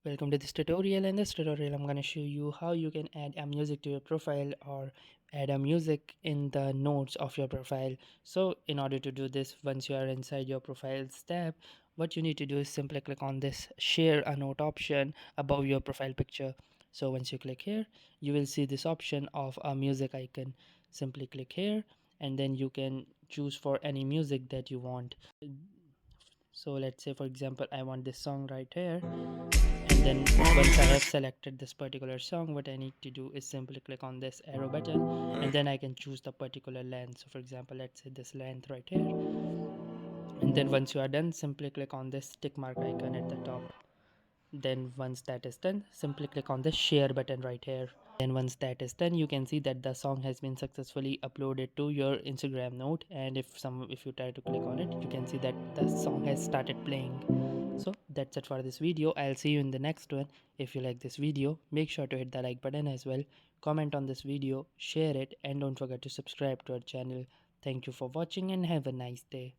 Welcome to this tutorial. In this tutorial I'm going to show you how you can add a music to your profile or add a music in the notes of your profile. So in order to do this, once you are inside your profiles tab, what you need to do is simply click on this share a note option above your profile picture. So once you click here, you will see this option of a music icon. Simply click here and then you can choose for any music that you want. So let's say for example I want this song right here, and then once I have selected this particular song, what I need to do is simply click on this arrow button and then I can choose the particular length. So for example, let's say this length right here, and then once you are done, simply click on this tick mark icon at the top. Then once that is done, simply click on the share button right here. Then once that is done, you can see that the song has been successfully uploaded to your Instagram note, and if you try to click on it, you can see that the song has started playing. So that's it for this video. I'll see you in the next one. If you like this video, make sure to hit the like button as well, comment on this video, share it, and don't forget to subscribe to our channel. Thank you for watching and have a nice day.